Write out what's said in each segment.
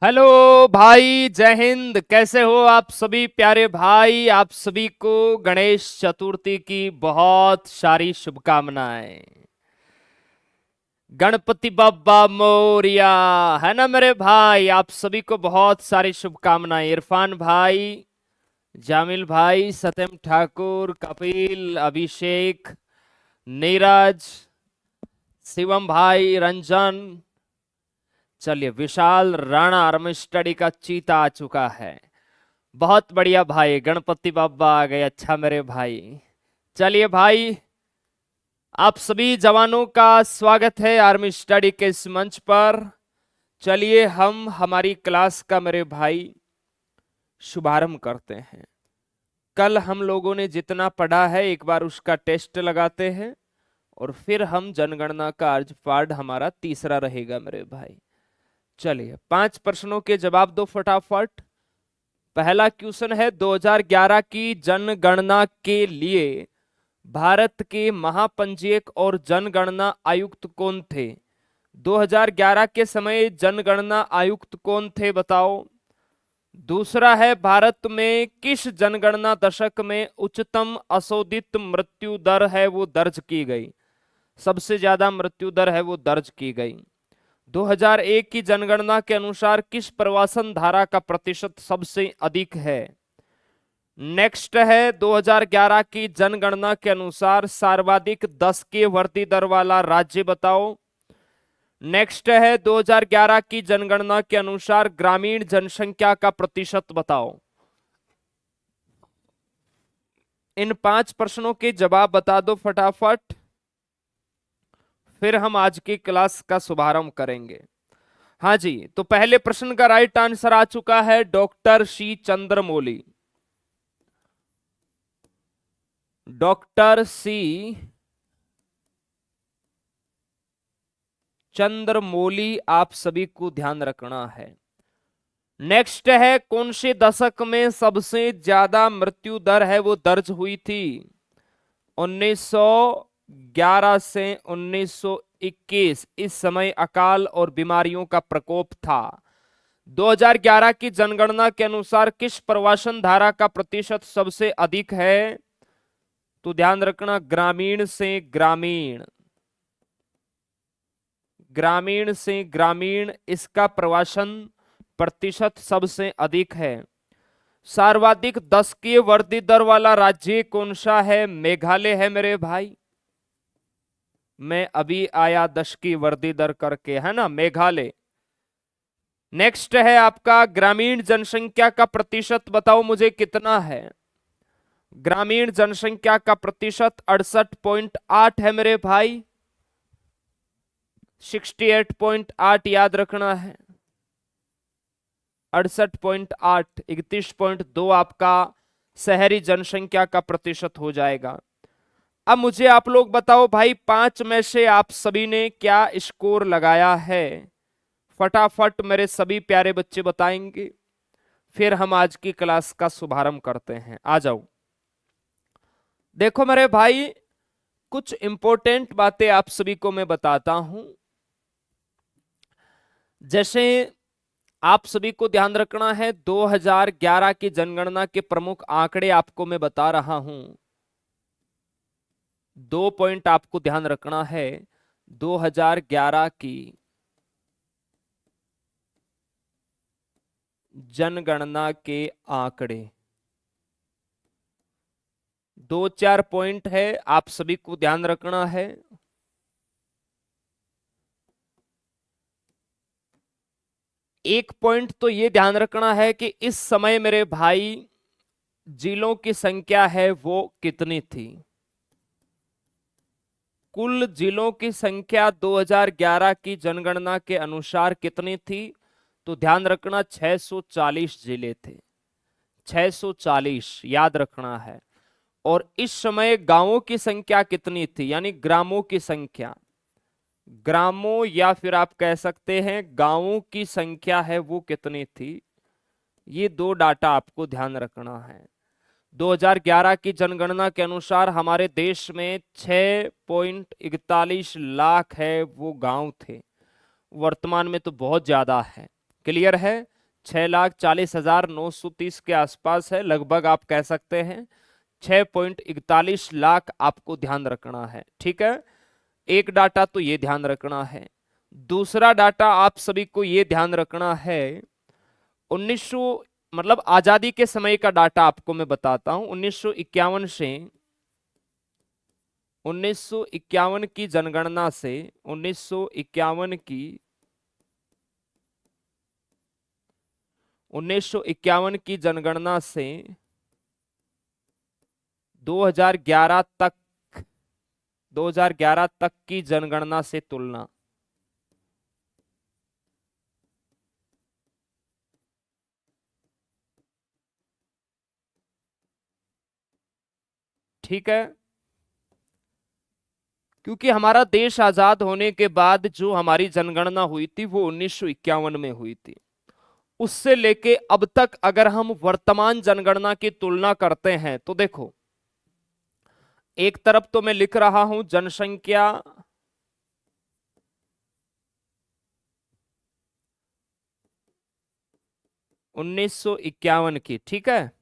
Hello भाई, जय हिंद। कैसे हो आप सभी प्यारे भाई? आप सभी को गणेश चतुर्थी की बहुत सारी शुभकामनाएं। गणपति बप्पा मोरिया। है ना मेरे भाई? आप सभी को बहुत सारी शुभकामनाएं। इरफान भाई, जामिल भाई, सत्यम ठाकुर, कपिल, अभिषेक, नीरज, शिवम भाई, रंजन। चलिए, विशाल राणा आर्म स्टडी का चीता आ चुका है। बहुत बढ़िया भाई, गणपति बाबा आ गए। अच्छा मेरे भाई, चलिए भाई, आप सभी जवानों का स्वागत है आर्मी स्टडी के इस मंच पर। चलिए हम हमारी क्लास का मेरे भाई शुभारंभ करते हैं। कल हम लोगों ने जितना पढ़ा है एक बार उसका टेस्ट लगाते हैं और फिर हम जनगणना का आज पाठ हमारा तीसरा रहेगा मेरे भाई। चलिए 5 प्रश्नों के जवाब दो फटाफट। पहला क्वेश्चन है, 2011 की जनगणना के लिए भारत के महापंजीयक और जनगणना आयुक्त कौन थे? 2011 के समय जनगणना आयुक्त कौन थे, बताओ। दूसरा है, भारत में किस जनगणना दशक में उच्चतम अशोधित मृत्यु दर है वो दर्ज की गई? सबसे ज्यादा मृत्यु दर है वो दर्ज की गई। 2001 की जनगणना के अनुसार किस प्रवासन धारा का प्रतिशत सबसे अधिक है? नेक्स्ट है, 2011 की जनगणना के अनुसार सर्वाधिक 10 के वृद्धि दर वाला राज्य बताओ। नेक्स्ट है, 2011 की जनगणना के अनुसार ग्रामीण जनसंख्या का प्रतिशत बताओ। इन 5 प्रश्नों के जवाब बता दो फटाफट, फिर हम आज की क्लास का शुभारंभ करेंगे। हाँ जी, तो पहले प्रश्न का राइट आंसर आ चुका है doctor C Chandramouli. Doctor C Chandramouli, आप सभी को ध्यान रखना है। नेक्स्ट है, कौन से दशक में सबसे ज्यादा मृत्यु दर है वो दर्ज हुई थी? 1911 से 1921। इस समय अकाल और बीमारियों का प्रकोप था। 2011 की जनगणना के अनुसार किस प्रवासन धारा का प्रतिशत सबसे अधिक है? तो ध्यान रखना, ग्रामीण से ग्रामीण, ग्रामीण से ग्रामीण, इसका प्रवासन प्रतिशत सबसे अधिक है। सर्वाधिक 10 की वृद्धि दर वाला राज्य कौन सा है? मेघालय है मेरे भाई। मैं अभी आया 10 की वृद्धि दर करके, है ना, मेघालय। नेक्स्ट है आपका, ग्रामीण जनसंख्या का प्रतिशत बताओ मुझे कितना है? ग्रामीण जनसंख्या का प्रतिशत 68.8 है मेरे भाई। 68.8 याद रखना है। 68.8, 31.2 आपका शहरी जनसंख्या का प्रतिशत हो जाएगा। अब मुझे आप लोग बताओ भाई, 5 में से आप सभी ने क्या स्कोर लगाया है? फटाफट मेरे सभी प्यारे बच्चे बताएंगे, फिर हम आज की क्लास का शुभारंभ करते हैं। आ जाओ। देखो मेरे भाई, कुछ इंपॉर्टेंट बातें आप सभी को मैं बताता हूं। जैसे आप सभी को ध्यान रखना है, 2011 की जनगणना के प्रमुख आंकड़े आपको मैं बता रहा हूं। 2 पॉइंट आपको ध्यान रखना है। 2011 की जनगणना के आंकड़े, 2-4 पॉइंट है, आप सभी को ध्यान रखना है। एक पॉइंट तो ये ध्यान रखना है कि इस समय मेरे भाई जिलों की संख्या है वो कितनी थी? कुल जिलों की संख्या 2011 की जनगणना के अनुसार कितनी थी? तो ध्यान रखना, 640 जिले थे। 640 याद रखना है। और इस समय गांवों की संख्या कितनी थी, यानी ग्रामों की संख्या, ग्रामों या फिर आप कह सकते हैं गांवों की संख्या है वो कितनी थी? ये दो डाटा आपको ध्यान रखना है। 2011 की जनगणना के अनुसार हमारे देश में 6.41 लाख है वो गांव थे। वर्तमान में तो बहुत ज्यादा है। क्लियर है? 6,40,930 के आसपास है, लगभग आप कह सकते हैं 6.41 लाख आपको ध्यान रखना है। ठीक है, एक डाटा तो ये ध्यान रखना है। दूसरा डाटा आप सभी को ये ध्यान रखना है, 1900 मतलब आजादी के समय का डाटा आपको मैं बताता हूं। 1951 से 1951 की जनगणना से 1951 की 1951 की जनगणना से 2011 तक 2011 तक की जनगणना से तुलना। ठीक है, क्योंकि हमारा देश आजाद होने के बाद जो हमारी जनगणना हुई थी वो 1951 में हुई थी। उससे लेके अब तक अगर हम वर्तमान जनगणना की तुलना करते हैं तो देखो, एक तरफ तो मैं लिख रहा हूं जनसंख्या (1951) की, ठीक है,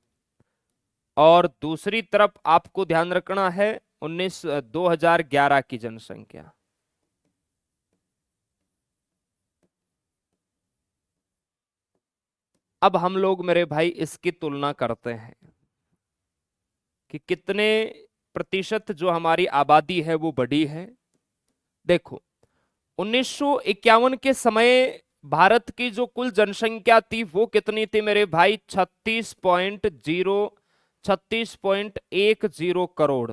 और दूसरी तरफ आपको ध्यान रखना है 2011 की जनसंख्या। अब हम लोग मेरे भाई इसकी तुलना करते हैं कि कितने प्रतिशत जो हमारी आबादी है वो बढ़ी है। देखो, 1951 के समय भारत की जो कुल जनसंख्या थी वो कितनी थी मेरे भाई? 36.10 करोड़।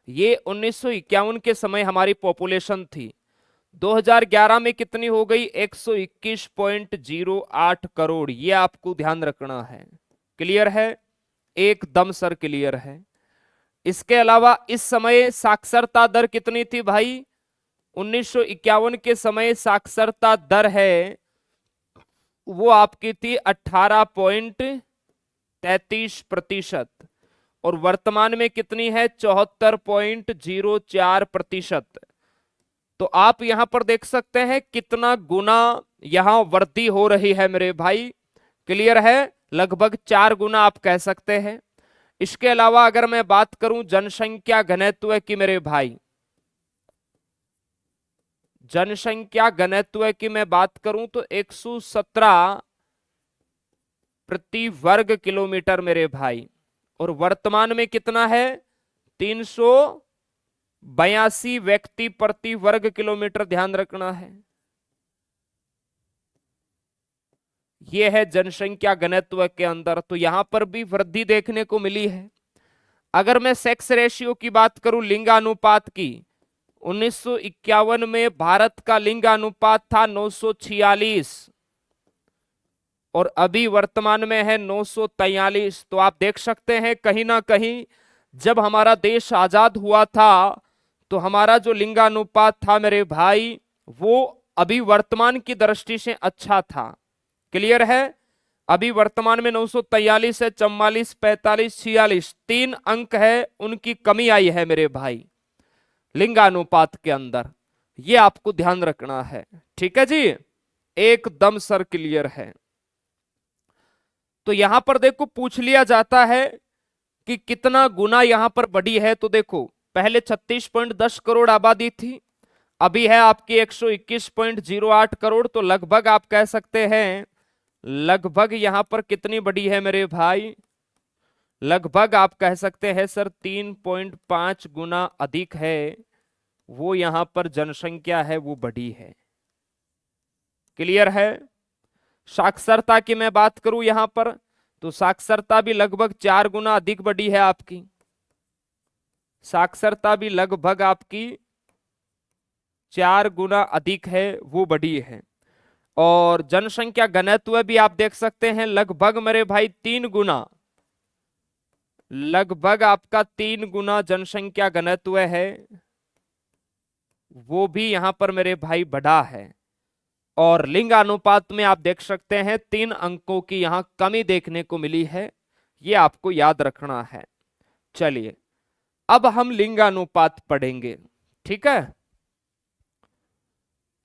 ये 1951 के समय हमारी पॉपुलेशन थी। 2011 में कितनी हो गई? 121.08 करोड़। ये आपको ध्यान रखना है। क्लियर है? एकदम सर क्लियर है। इसके अलावा इस समय साक्षरता दर कितनी थी भाई? 1951 के समय साक्षरता दर है वो आपकी थी 18.33%, और वर्तमान में कितनी है? 74.04%। तो आप यहां पर देख सकते हैं कितना गुना यहां वृद्धि हो रही है मेरे भाई। क्लियर है? लगभग 4 गुना आप कह सकते हैं। इसके अलावा अगर मैं बात करूं जनसंख्या घनत्व की मेरे भाई, जनसंख्या घनत्व की मैं बात करूं तो 117 प्रति वर्ग किलोमीटर मेरे भाई, और वर्तमान में कितना है? 382 व्यक्ति प्रति वर्ग किलोमीटर। ध्यान रखना है, यह है जनसंख्या घनत्व के अंदर। तो यहां पर भी वृद्धि देखने को मिली है। अगर मैं सेक्स रेशियो की बात करूं, लिंगानुपात की, 1951 में भारत का लिंगानुपात था 946, और अभी वर्तमान में है 943। तो आप देख सकते हैं कहीं ना कहीं जब हमारा देश आजाद हुआ था तो हमारा जो लिंगानुपात था मेरे भाई वो अभी वर्तमान की दृष्टि से अच्छा था। क्लियर है? अभी वर्तमान में 943 है, 44, 45, 46 3 अंक है उनकी कमी आई है मेरे भाई लिंगानुपात के अंदर। ये आपको ध्यान रखना है। ठीक है जी, एकदम सर क्लियर है। तो यहां पर देखो पूछ लिया जाता है कि कितना गुना यहां पर बढ़ी है। तो देखो, पहले 36.10 करोड़ आबादी थी, अभी है आपकी 121.08 करोड़। तो लगभग आप कह सकते हैं, लगभग यहां पर कितनी बढ़ी है मेरे भाई? लगभग आप कह सकते हैं सर 3.5 गुना अधिक है वो यहां पर जनसंख्या है वो बढ़ी है। क्लियर है? साक्षरता की मैं बात करूं यहां पर, तो साक्षरता भी लगभग 4 गुना अधिक बढ़ी है आपकी। साक्षरता भी लगभग आपकी 4 गुना अधिक है वो बढ़ी है। और जनसंख्या घनत्व भी आप देख सकते हैं लगभग मेरे भाई 3 गुना, लगभग आपका 3 गुना जनसंख्या घनत्व है वो भी यहां पर मेरे भाई बढ़ा है। और लिंग अनुपात में आप देख सकते हैं 3 अंकों की यहां कमी देखने को मिली है। ये आपको याद रखना है। चलिए अब हम लिंगानुपात पढ़ेंगे। ठीक है,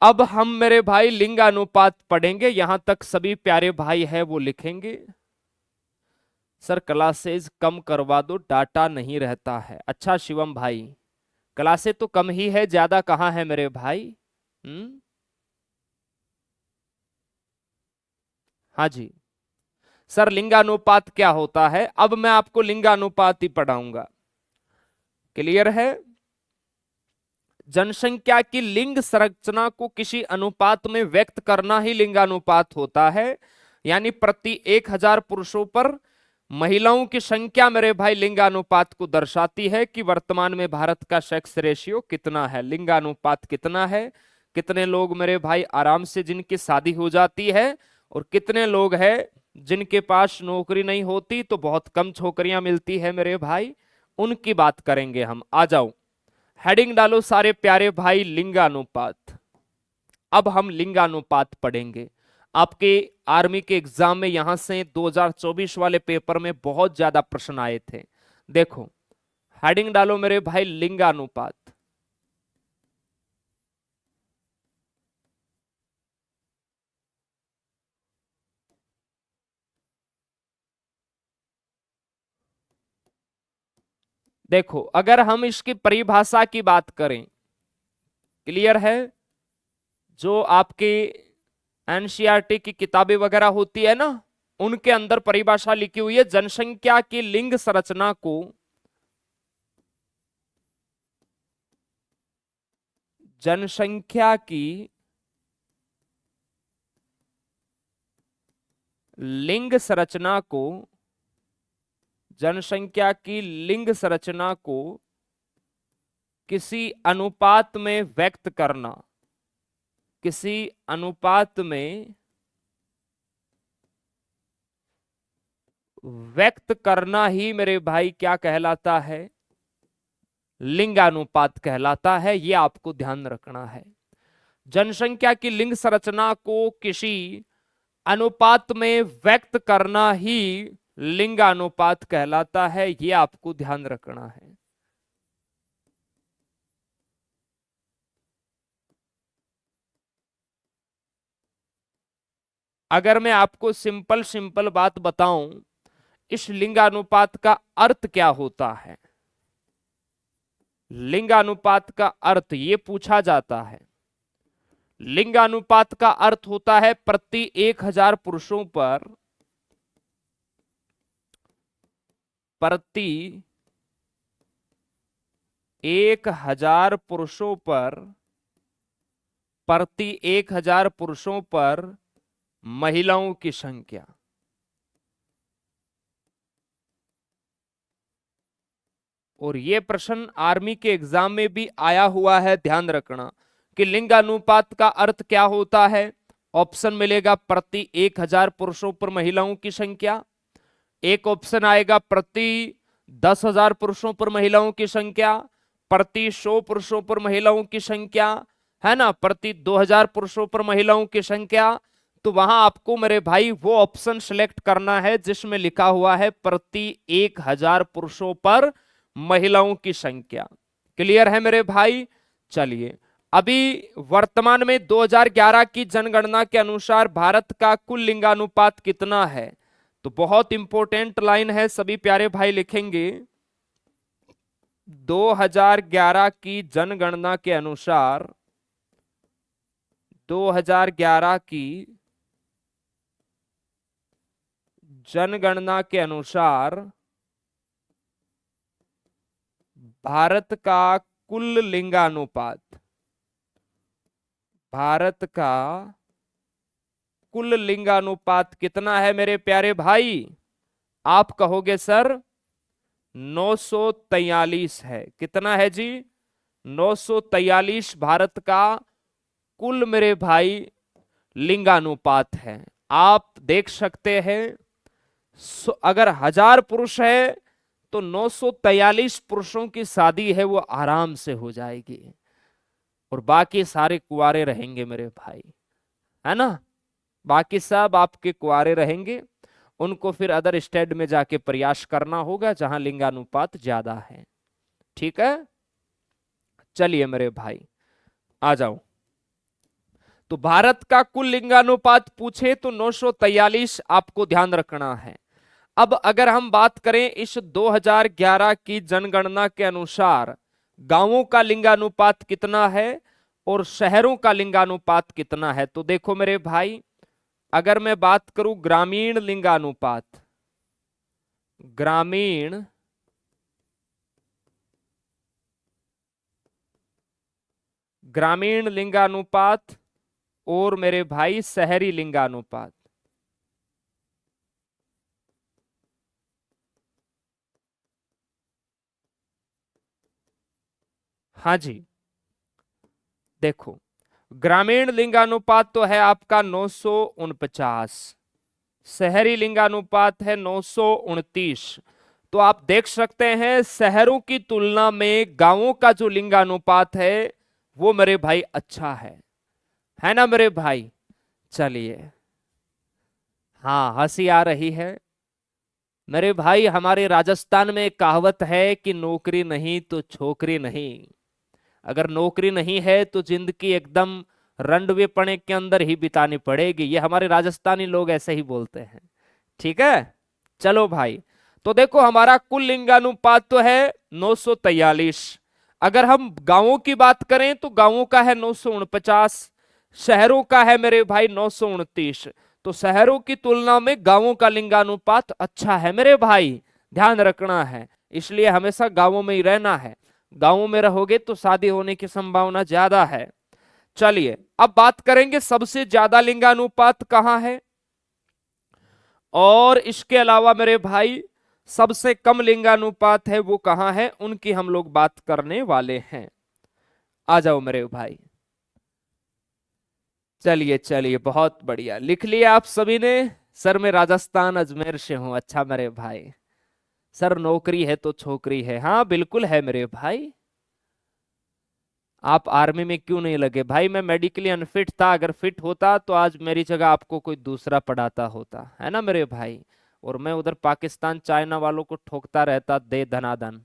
अब हम मेरे भाई लिंगानुपात पढ़ेंगे, यहां तक सभी प्यारे भाई है वो लिखेंगे। सर क्लासेज कम करवा दो, डाटा नहीं रहता है। अच्छा शिवम भाई, क्लासे तो कम ही है, ज्यादा कहाँ है मेरे भाई। हाँ जी। सर लिंगानुपात क्या होता है, अब मैं आपको लिंगानुपात ही पढ़ाऊंगा। क्लियर है। जनसंख्या की लिंग संरचना को किसी अनुपात में व्यक्त करना ही लिंगानुपात होता है। यानी प्रति 1000 पुरुषों पर महिलाओं की संख्या मेरे भाई लिंगानुपात को दर्शाती है कि वर्तमान में भारत का सेक्स रेशियो कितना है, लिंगानुपात कितना है। कितने लोग मेरे भाई आराम से जिनकी शादी हो जाती है, और कितने लोग हैं जिनके पास नौकरी नहीं होती, तो बहुत कम छोकरियां मिलती है मेरे भाई, उनकी बात करेंगे हम। आ जाओ, हेडिंग डालो सारे प्यारे भाई, लिंगानुपात। अब हम लिंगानुपात पढ़ेंगे। आपके आर्मी के एग्जाम में यहां से 2024 वाले पेपर में बहुत ज्यादा प्रश्न आए थे। देखो, हेडिंग डालो मेरे भाई, लिंगानुपात। देखो, अगर हम इसकी परिभाषा की बात करें, क्लियर है, जो आपके एनसीईआरटी की किताबें वगैरह होती है ना, उनके अंदर परिभाषा लिखी हुई है, जनसंख्या की लिंग संरचना को जनसंख्या की लिंग संरचना को जनसंख्या की लिंग संरचना को किसी अनुपात में व्यक्त करना, किसी अनुपात में व्यक्त करना ही मेरे भाई क्या कहलाता है, लिंगानुपात कहलाता है। यह आपको ध्यान रखना है। जनसंख्या की लिंग संरचना को किसी अनुपात में व्यक्त करना ही लिंगानुपात कहलाता है, यह आपको ध्यान रखना है। अगर मैं आपको सिंपल सिंपल बात बताऊं, इस लिंगानुपात का अर्थ क्या होता है, लिंगानुपात का अर्थ ये पूछा जाता है। लिंगानुपात का अर्थ होता है प्रति 1000 पुरुषों पर, प्रति 1000 पुरुषों पर, प्रति 1000 पुरुषों पर महिलाओं की संख्या। और यह प्रश्न आर्मी के एग्जाम में भी आया हुआ है, ध्यान रखना कि लिंगानुपात का अर्थ क्या होता है। ऑप्शन मिलेगा प्रति 1000 पुरुषों पर महिलाओं की संख्या, एक ऑप्शन आएगा प्रति 10,000 पुरुषों पर महिलाओं की संख्या, प्रति 100 पुरुषों पर महिलाओं की संख्या, है ना, प्रति 2000 पुरुषों पर महिलाओं की संख्या। तो वहां आपको मेरे भाई वो ऑप्शन सिलेक्ट करना है जिसमें लिखा हुआ है प्रति 1000 पुरुषों पर महिलाओं की संख्या। क्लियर है मेरे भाई। चलिए, अभी वर्तमान में 2011 की जनगणना के अनुसार भारत का कुल लिंगानुपात कितना है, तो बहुत इंपॉर्टेंट लाइन है, सभी प्यारे भाई लिखेंगे। 2011 की जनगणना के अनुसार, 2011 की जनगणना के अनुसार भारत का कुल लिंगानुपात, भारत का कुल लिंगानुपात कितना है मेरे प्यारे भाई। आप कहोगे सर 943 है। कितना है जी, 943 भारत का कुल मेरे भाई लिंगानुपात है। आप देख सकते हैं, अगर 1000 पुरुष है तो 943 पुरुषों की शादी है वो आराम से हो जाएगी, और बाकी सारे कुंवारे रहेंगे मेरे भाई, है ना, बाकी सब आपके कुंवारे रहेंगे। उनको फिर अदर स्टेट में जाके प्रयास करना होगा जहां लिंगानुपात ज्यादा है। ठीक है, चलिए मेरे भाई आ जाओ। तो भारत का कुल लिंगानुपात पूछे तो 943 आपको ध्यान रखना है। अब अगर हम बात करें इस 2011 की जनगणना के अनुसार गांवों का लिंगानुपात कितना है और शहरों का लिंगानुपात कितना है, तो देखो मेरे भाई, अगर मैं बात करूं ग्रामीण लिंगानुपात, ग्रामीण ग्रामीण लिंगानुपात और मेरे भाई शहरी लिंगानुपात, हाँ जी, देखो ग्रामीण लिंगानुपात तो है आपका 949, शहरी लिंगानुपात है 929। तो आप देख सकते हैं शहरों की तुलना में गांवों का जो लिंगानुपात है वो मेरे भाई अच्छा है ना मेरे भाई। चलिए, हाँ हंसी आ रही है मेरे भाई। हमारे राजस्थान में एक कहावत है कि नौकरी नहीं तो छोकरी नहीं। अगर नौकरी नहीं है तो जिंदगी एकदम रंडवे पड़े के अंदर ही बितानी पड़ेगी, ये हमारे राजस्थानी लोग ऐसे ही बोलते हैं। ठीक है, चलो भाई, तो देखो हमारा कुल लिंगानुपात तो है 943। अगर हम गांवों की बात करें तो गांवों का है 949, शहरों का है मेरे भाई 929। तो शहरों की तुलना में गांवों का लिंगानुपात अच्छा है मेरे भाई, ध्यान रखना है। इसलिए हमेशा गांवों में ही रहना है, गांवों में रहोगे तो शादी होने की संभावना ज्यादा है। चलिए अब बात करेंगे सबसे ज्यादा लिंगानुपात कहां है, और इसके अलावा मेरे भाई सबसे कम लिंगानुपात है वो कहां है, उनकी हम लोग बात करने वाले हैं। आ जाओ मेरे भाई। चलिए चलिए, बहुत बढ़िया, लिख लिया आप सभी ने। सर मैं राजस्थान अजमेर से हूं। अच्छा मेरे भाई, सर नौकरी है तो छोकरी है, हाँ बिल्कुल है मेरे भाई। आप आर्मी में क्यों नहीं लगे भाई? मैं मेडिकली अनफिट था, अगर फिट होता तो आज मेरी जगह आपको कोई दूसरा पढ़ाता होता, है ना मेरे भाई। और मैं उधर पाकिस्तान चाइना वालों को ठोकता रहता दे धनाधन।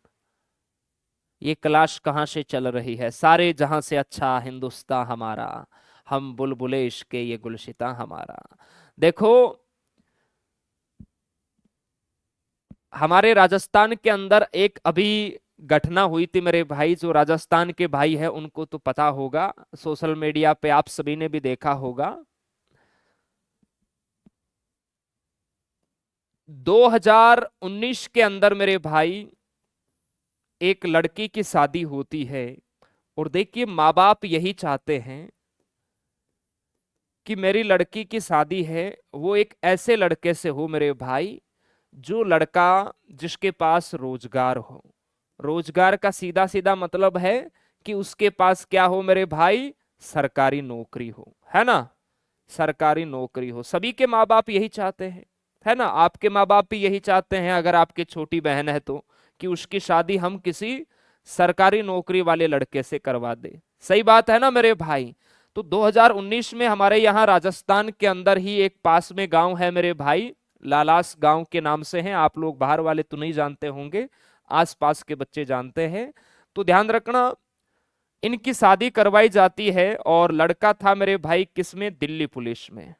ये क्लास कहाँ से चल रही है? सारे जहां से अच्छा हिंदुस्तान हमारा, हम बुलबुले इश्के ये गुलशिता हमारा। देखो हमारे राजस्थान के अंदर एक अभी घटना हुई थी मेरे भाई, जो राजस्थान के भाई है उनको तो पता होगा, सोशल मीडिया पे आप सभी ने भी देखा होगा। 2019 के अंदर मेरे भाई एक लड़की की शादी होती है, और देखिए माँ बाप यही चाहते हैं कि मेरी लड़की की शादी है वो एक ऐसे लड़के से हो मेरे भाई, जो लड़का जिसके पास रोजगार हो। रोजगार का सीधा सीधा मतलब है कि उसके पास क्या हो मेरे भाई, सरकारी नौकरी हो, है ना। सरकारी नौकरी हो, सभी के माँ बाप यही चाहते हैं, है ना। आपके माँ बाप भी यही चाहते हैं, अगर आपकी छोटी बहन है तो, कि उसकी शादी हम किसी सरकारी नौकरी वाले लड़के से करवा दे। सही बात है ना मेरे भाई। तो 2019 में हमारे यहाँ राजस्थान के अंदर ही एक पास में गांव है मेरे भाई, लालास गांव के नाम से है। आप लोग बाहर वाले तो नहीं जानते होंगे, आसपास के बच्चे जानते हैं। तो ध्यान रखना, इनकी शादी करवाई जाती है, और लड़का था मेरे भाई किसमें, दिल्ली पुलिस में।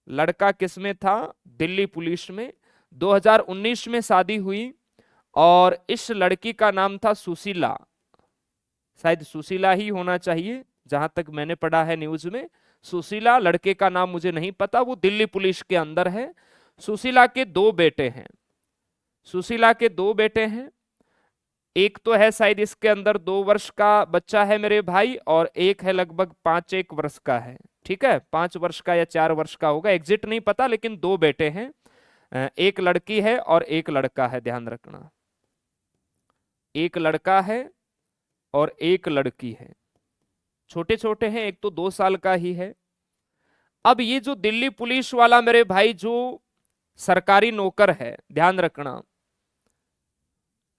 लड़का किसमें था, दिल्ली पुलिस में। 2019 में शादी हुई, और इस लड़की का नाम था सुशीला, शायद सुशीला ही होना चाहिए जहां तक मैंने पढ़ा है न्यूज में। सुशीला, लड़के का नाम मुझे नहीं पता, वो दिल्ली पुलिस के अंदर है। सुशीला के दो बेटे हैं, सुशीला के दो बेटे हैं। एक तो है शायद इसके अंदर 2 वर्ष का बच्चा है मेरे भाई, और एक है लगभग 5-1 वर्ष का है। ठीक है, 5 वर्ष का या 4 वर्ष का होगा, एग्जिट नहीं पता, लेकिन दो बेटे हैं। एक लड़की है और एक लड़का है, ध्यान रखना। एक लड़का है और एक लड़की है, छोटे छोटे हैं, एक तो 2 साल का ही है। अब ये जो दिल्ली पुलिस वाला मेरे भाई जो सरकारी नौकर है, ध्यान रखना,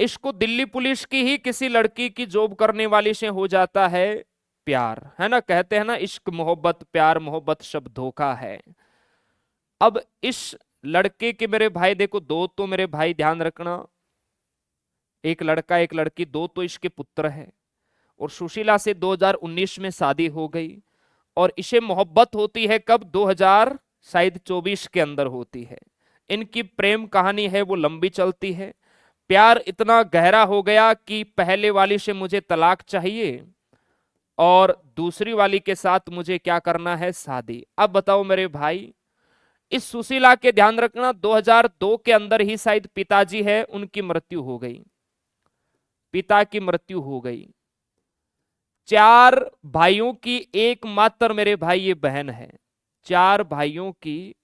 इसको दिल्ली पुलिस की ही किसी लड़की की जॉब करने वाली से हो जाता है प्यार, है ना। कहते हैं ना, इश्क मोहब्बत प्यार मोहब्बत सब धोखा है। अब इस लड़के के मेरे भाई देखो, दो तो मेरे भाई ध्यान रखना, एक लड़का एक लड़की, दो तो इसके पुत्र है। और सुशीला से 2019 में शादी हो गई, और इसे मोहब्बत होती है कब, 2000 शायद 24 के अंदर होती है। इनकी प्रेम कहानी है वो लंबी चलती है। प्यार इतना गहरा हो गया कि पहले वाली से मुझे तलाक चाहिए और दूसरी वाली के साथ मुझे क्या करना है, शादी। अब बताओ मेरे भाई, इस सुशीला के ध्यान रखना 2002 के अंदर ही शायद पिताजी है उनकी मृत्यु हो गई, पिता की मृत्यु हो गई। 4 भाइयों की एकमात्र मेरे भाई ये बहन है, 4 भाइयों की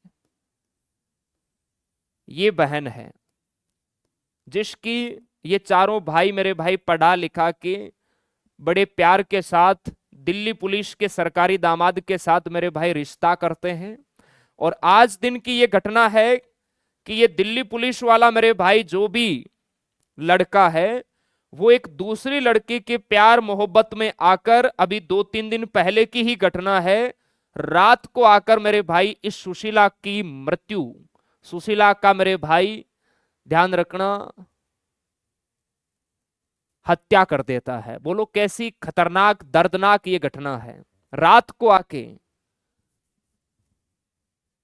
ये बहन है, जिसकी ये चारों भाई मेरे भाई पढ़ा लिखा के बड़े प्यार के साथ दिल्ली पुलिस के सरकारी दामाद के साथ मेरे भाई रिश्ता करते हैं। और आज दिन की ये घटना है कि ये दिल्ली पुलिस वाला मेरे भाई जो भी लड़का है वो एक दूसरी लड़की के प्यार मोहब्बत में आकर, अभी 2-3 दिन पहले की ही घटना है, रात को आकर मेरे भाई इस सुशीला की मृत्यु, सुशीला का मेरे भाई ध्यान रखना हत्या कर देता है। बोलो कैसी खतरनाक दर्दनाक ये घटना है, रात को आके।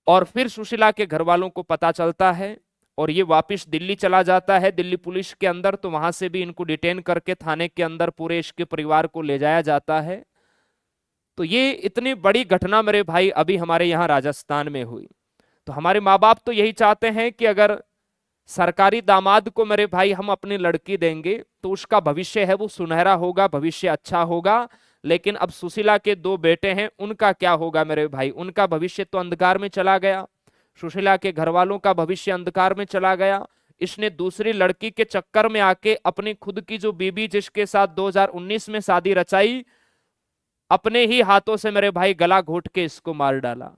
और फिर सुशीला के घर वालों को पता चलता है और ये वापस दिल्ली चला जाता है, दिल्ली पुलिस के अंदर। तो वहां से भी इनको डिटेन करके थाने के अंदर पूरे इसके परिवार को ले जाया जाता है। तो ये इतनी बड़ी घटना मेरे भाई अभी हमारे यहाँ राजस्थान में हुई। तो हमारे माँ बाप तो यही चाहते हैं कि अगर सरकारी दामाद को मेरे भाई हम अपनी लड़की देंगे तो उसका भविष्य है वो सुनहरा होगा, भविष्य अच्छा होगा। लेकिन अब सुशीला के 2 बेटे हैं, उनका क्या होगा मेरे भाई, उनका भविष्य तो अंधकार में चला गया। सुशीला के घर वालों का भविष्य अंधकार में चला गया। इसने दूसरी लड़की के चक्कर में आके अपनी खुद की जो बीबी जिसके साथ 2019 में शादी रचाई, अपने ही हाथों से मेरे भाई गला घोट के इसको मार डाला।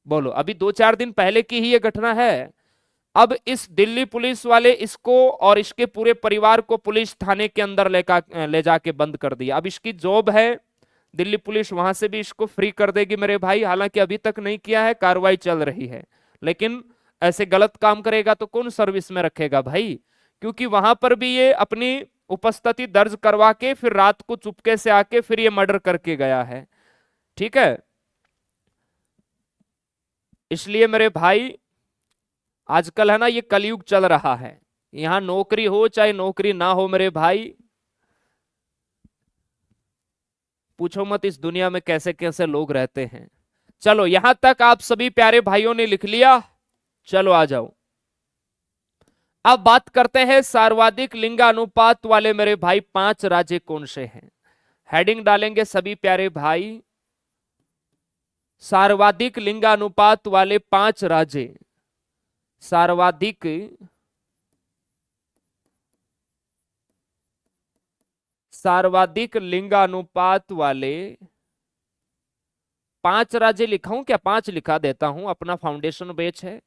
बोलो, अभी 2-4 दिन पहले की ही ये घटना है। अब इस दिल्ली पुलिस वाले इसको और इसके पूरे परिवार को पुलिस थाने के अंदर ले जाके बंद कर दिया। अब इसकी जॉब है दिल्ली पुलिस, वहां से भी इसको फ्री कर देगी मेरे भाई। हालांकि अभी तक नहीं किया है, कार्रवाई चल रही है, लेकिन ऐसे गलत काम करेगा तो कौन सर्विस में रखेगा भाई। क्योंकि वहां पर भी ये अपनी उपस्थिति दर्ज करवा के फिर रात को चुपके से आके फिर ये मर्डर करके गया है। ठीक है, इसलिए मेरे भाई आजकल है ना ये कलयुग चल रहा है, यहां नौकरी हो चाहे नौकरी ना हो मेरे भाई, पूछो मत इस दुनिया में कैसे कैसे लोग रहते हैं। चलो यहां तक आप सभी प्यारे भाइयों ने लिख लिया, चलो आ जाओ। अब बात करते हैं सर्वाधिक लिंगानुपात वाले मेरे भाई 5 राज्य कौन से हैं। हेडिंग डालेंगे सभी प्यारे भाई, सर्वाधिक लिंगानुपात वाले 5 राज्य, सर्वाधिक सर्वाधिक लिंगानुपात वाले 5 राज्य लिखाऊं क्या, 5 लिखा देता हूं, अपना फाउंडेशन बैच है,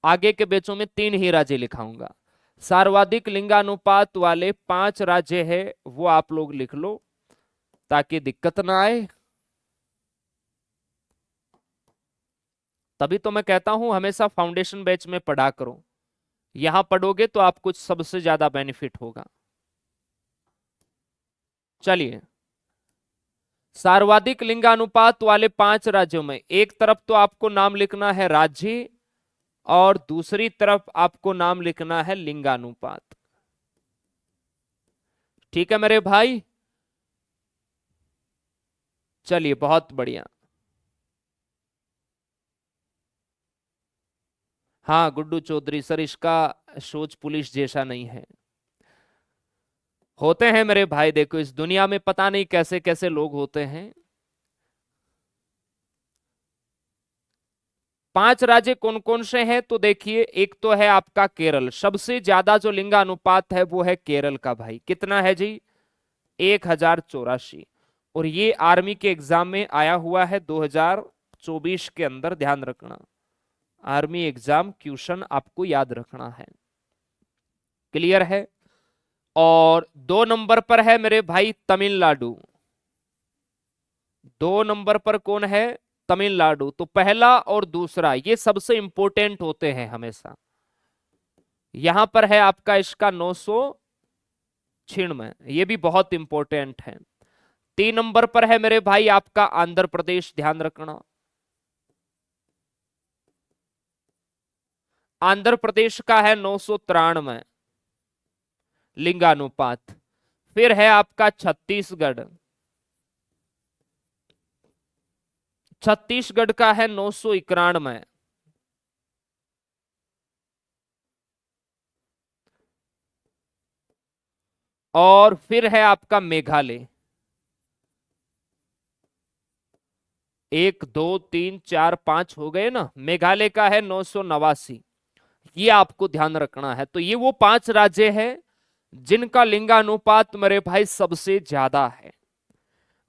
आगे के बैचों में 3 ही राज्य लिखाऊंगा। सर्वाधिक लिंगानुपात वाले 5 राज्य है वो आप लोग लिख लो ताकि दिक्कत ना आए। तभी तो मैं कहता हूं हमेशा फाउंडेशन बैच में पढ़ा करो, यहां पढ़ोगे तो आपको सबसे ज्यादा बेनिफिट होगा। चलिए, सर्वाधिक लिंगानुपात वाले 5 राज्यों में एक तरफ तो आपको नाम लिखना है राज्य और दूसरी तरफ आपको नाम लिखना है लिंगानुपात। ठीक है मेरे भाई, चलिए बहुत बढ़िया। हाँ गुड्डू चौधरी सर, इसका सोच पुलिस जैसा नहीं है। होते हैं मेरे भाई, देखो इस दुनिया में पता नहीं कैसे कैसे लोग होते हैं। 5 राज्य कौन कौन से हैं तो देखिए, एक तो है आपका केरल, सबसे ज्यादा जो लिंगानुपात है वो है केरल का भाई। कितना है जी, 1084। और ये आर्मी के एग्जाम में आया हुआ है 2024 के अंदर, ध्यान रखना, आर्मी एग्जाम क्वेश्चन आपको याद रखना है। क्लियर है। और 2 नंबर पर है मेरे भाई तमिलनाडु, 2 नंबर पर कौन है, तमिलनाडु। तो पहला और दूसरा ये सबसे इंपॉर्टेंट होते हैं हमेशा। यहां पर है आपका इसका 996, ये भी बहुत इंपॉर्टेंट है। 3 नंबर पर है मेरे भाई आपका आंध्र प्रदेश, ध्यान रखना। आंध्र प्रदेश का है 993 लिंगानुपात। फिर है आपका छत्तीसगढ़, छत्तीसगढ़ का है 991। और फिर है आपका मेघालय, 1 2 3 4 5 हो गए ना। मेघालय का है 989। ये आपको ध्यान रखना है। तो ये वो 5 राज्य हैं जिनका लिंगानुपात मेरे भाई सबसे ज्यादा है।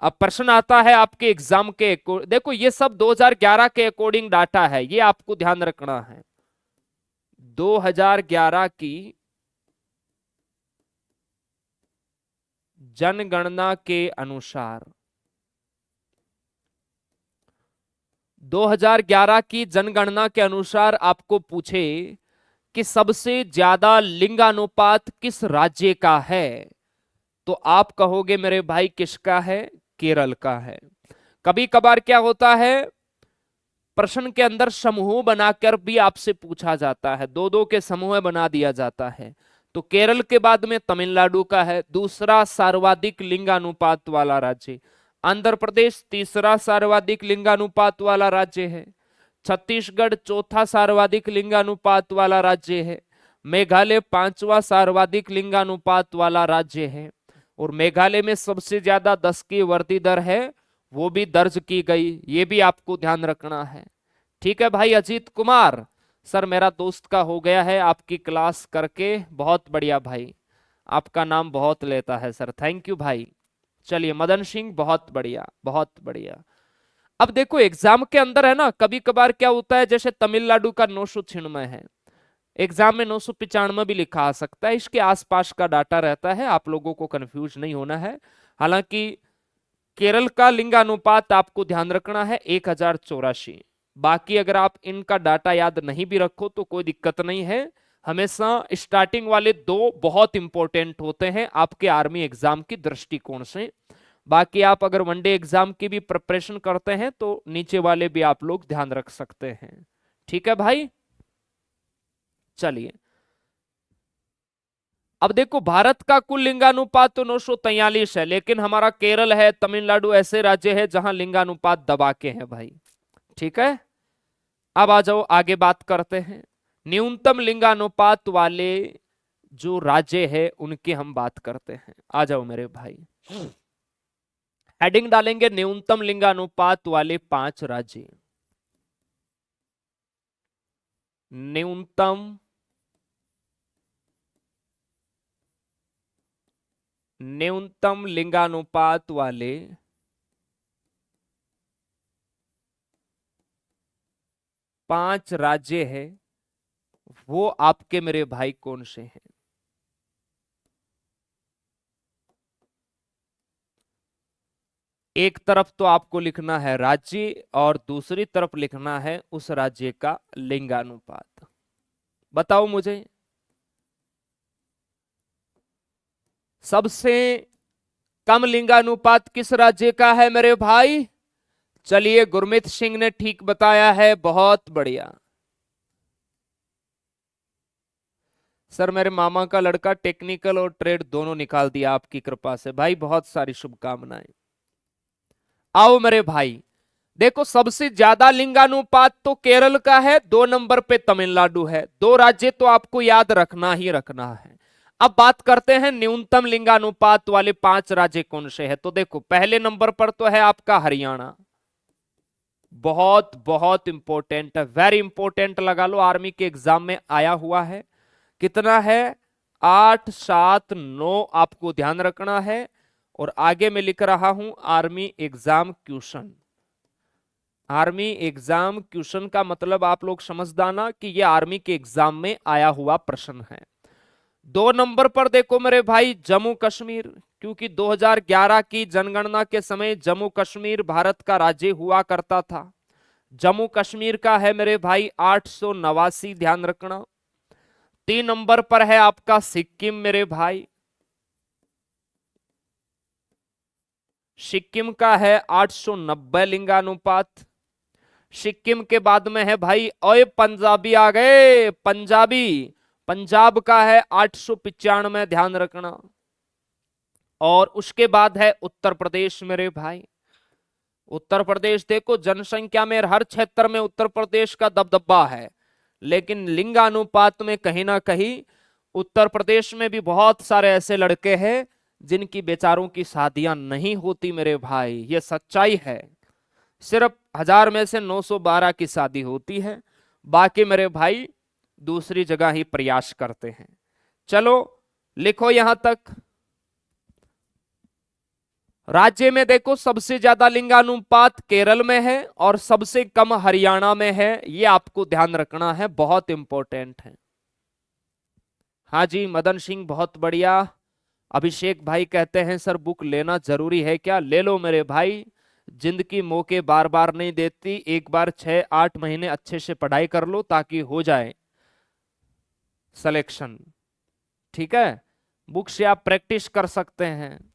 अब प्रश्न आता है आपके एग्जाम के देखो ये सब 2011 के अकॉर्डिंग डाटा है, ये आपको ध्यान रखना है। 2011 की जनगणना के अनुसार, 2011 की जनगणना के अनुसार आपको पूछे कि सबसे ज्यादा लिंगानुपात किस राज्य का है, तो आप कहोगे मेरे भाई किसका है? केरल का है। कभी कभार क्या होता है, प्रश्न के अंदर समूह बनाकर भी आपसे पूछा जाता है, दो दो के समूह बना दिया जाता है। तो केरल के बाद में तमिलनाडु का है दूसरा सर्वाधिक लिंगानुपात वाला राज्य, आंध्र प्रदेश तीसरा सर्वाधिक लिंगानुपात वाला राज्य है, छत्तीसगढ़ चौथा सर्वाधिक लिंगानुपात वाला राज्य है, मेघालय पांचवा सर्वाधिक लिंगानुपात वाला राज्य है, और मेघालय में सबसे ज्यादा 10 की वृद्धि दर है, वो भी दर्ज की गई। ये भी आपको ध्यान रखना है। ठीक है भाई अजीत कुमार, सर मेरा दोस्त का हो गया है आपकी क्लास करके, बहुत बढ़िया भाई, आपका नाम बहुत लेता है सर, थैंक यू भाई। चलिए मदन सिंह, बहुत बढ़िया बहुत बढ़िया। अब देखो एग्जाम के अंदर है ना, कभी कभार क्या होता है, जैसे तमिलनाडु का 996 है, एग्जाम में 995 भी लिखा आ सकता है, इसके आसपास का डाटा रहता है, आप लोगों को कंफ्यूज नहीं होना है। हालांकि केरल का लिंगानुपात आपको ध्यान रखना है 1084। बाकी अगर आप इनका डाटा याद नहीं भी रखो तो कोई दिक्कत नहीं है। हमेशा स्टार्टिंग वाले 2 बहुत इंपॉर्टेंट होते हैं आपके आर्मी एग्जाम की दृष्टिकोण से। बाकी आप अगर वनडे एग्जाम की भी प्रिपरेशन करते हैं तो नीचे वाले भी आप लोग ध्यान रख सकते हैं। ठीक है भाई, चलिए अब देखो भारत का कुल लिंगानुपात तो 943 है, लेकिन हमारा केरल है तमिलनाडु ऐसे राज्य है जहां लिंगानुपात दबा के हैं भाई। ठीक है, अब आ जाओ आगे बात करते हैं न्यूनतम लिंगानुपात वाले जो राज्य है उनकी हम बात करते हैं। आ जाओ मेरे भाई, हेडिंग डालेंगे न्यूनतम लिंगानुपात वाले 5 राज्य। न्यूनतम लिंगानुपात वाले 5 राज्य है, वो आपके मेरे भाई कौन से हैं? एक तरफ तो आपको लिखना है राज्य और दूसरी तरफ लिखना है उस राज्य का लिंगानुपात। बताओ मुझे सबसे कम लिंगानुपात किस राज्य का है मेरे भाई? चलिए गुरमीत सिंह ने ठीक बताया है, बहुत बढ़िया। सर मेरे मामा का लड़का टेक्निकल और ट्रेड दोनों निकाल दिया आपकी कृपा से भाई, बहुत सारी शुभकामनाएं। आओ मेरे भाई, देखो सबसे ज्यादा लिंगानुपात तो केरल का है, 2 नंबर पे तमिलनाडु है, 2 राज्य तो आपको याद रखना ही रखना है। अब बात करते हैं न्यूनतम लिंगानुपात वाले 5 राज्य कौन से हैं। तो देखो पहले नंबर पर तो है आपका हरियाणा, बहुत बहुत इंपॉर्टेंट है, वेरी इंपॉर्टेंट लगा लो, आर्मी के एग्जाम में आया हुआ है। कितना है? 879 आपको ध्यान रखना है। और आगे मैं लिख रहा हूं army exam question. Army exam question का मतलब आप लोग समझदाना कि ये आर्मी के एग्जाम में आया हुआ प्रश्न है। 2 नंबर पर देखो मेरे भाई जम्मू कश्मीर, क्योंकि 2011 की जनगणना के समय जम्मू कश्मीर भारत का राज्य हुआ करता था। जम्मू कश्मीर का है मेरे भाई 889, ध्यान रखना। 3 नंबर पर है आपका सिक्किम मेरे भाई, सिक्किम का है 890 लिंगानुपात। सिक्किम के बाद में है भाई, ओए पंजाबी आ गए, पंजाबी। पंजाब का है 895, ध्यान रखना। और उसके बाद है उत्तर प्रदेश मेरे भाई। उत्तर प्रदेश देखो, जनसंख्या में हर क्षेत्र में उत्तर प्रदेश का दबदबा है, लेकिन लिंगानुपात में कहीं ना कहीं उत्तर प्रदेश में भी बहुत सारे ऐसे लड़के हैं जिनकी बेचारों की शादियां नहीं होती मेरे भाई, ये सच्चाई है। सिर्फ 1000 में से 912 की शादी होती है, बाकी मेरे भाई दूसरी जगह ही प्रयास करते हैं। चलो लिखो यहां तक। राज्य में देखो सबसे ज्यादा लिंगानुपात केरल में है और सबसे कम हरियाणा में है, ये आपको ध्यान रखना है, बहुत इंपॉर्टेंट है। हाँ जी मदन सिंह, बहुत बढ़िया। अभिषेक भाई कहते हैं सर बुक लेना जरूरी है क्या? ले लो मेरे भाई, जिंदगी मौके बार बार नहीं देती, एक बार 6-8 महीने अच्छे से पढ़ाई कर लो ताकि हो जाए सिलेक्शन। ठीक है, बुक से आप प्रैक्टिस कर सकते हैं।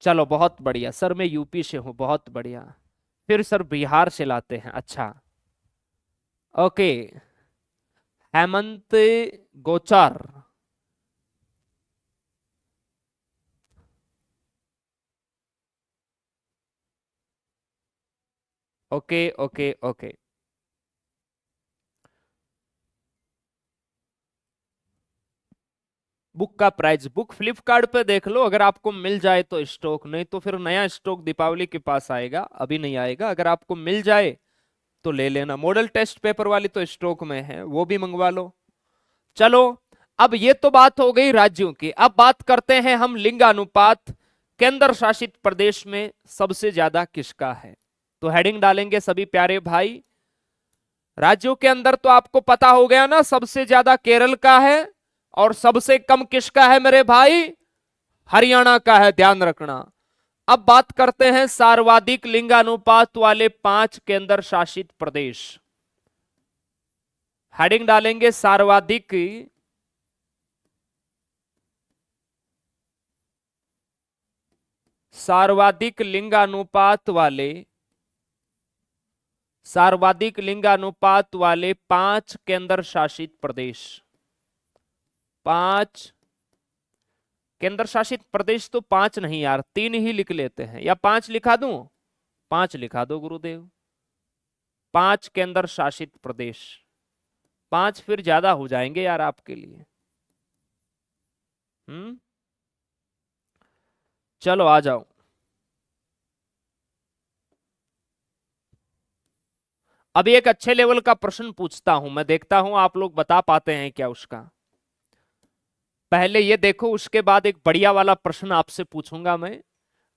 चलो बहुत बढ़िया सर, मैं यूपी से हूं, बहुत बढ़िया। फिर सर बिहार से लाते हैं, अच्छा। Okay, Hemant Gochar. Okay okay okay. Book का प्राइस, बुक फ्लिपकार्ट पे देख लो, अगर आपको मिल जाए तो स्टॉक, नहीं तो फिर नया स्टॉक दीपावली के पास आएगा, अभी नहीं आएगा। अगर आपको मिल जाए तो ले लेना। मॉडल टेस्ट पेपर वाली तो स्टॉक में है, वो भी मंगवा लो। चलो, अब ये तो बात हो गई राज्यों की, अब बात करते हैं हम लिंगानुपात केंद्र शासित प्रदेश में सबसे ज्यादा किसका है। तो हेडिंग डालेंगे सभी प्यारे भाई। राज्यों के अंदर तो आपको पता हो गया ना, सबसे ज्यादा केरल का है और सबसे कम किसका है मेरे भाई? हरियाणा का है, ध्यान रखना। अब बात करते हैं सर्वाधिक लिंगानुपात वाले 5 केंद्र शासित प्रदेश। हेडिंग डालेंगे सर्वाधिक सर्वाधिक लिंगानुपात वाले, सर्वाधिक लिंगानुपात वाले 5 केंद्र शासित प्रदेश। 5 केंद्र शासित प्रदेश, तो 5 नहीं यार, 3 ही लिख लेते हैं, या 5 लिखा दूं? 5 लिखा दो गुरुदेव। 5 केंद्र शासित प्रदेश, 5 फिर ज्यादा हो जाएंगे यार आपके लिए। चलो आ जाओ। अब एक अच्छे लेवल का प्रश्न पूछता हूं मैं, देखता हूं आप लोग बता पाते हैं क्या उसका। पहले ये देखो, उसके बाद एक बढ़िया वाला प्रश्न आपसे पूछूंगा मैं।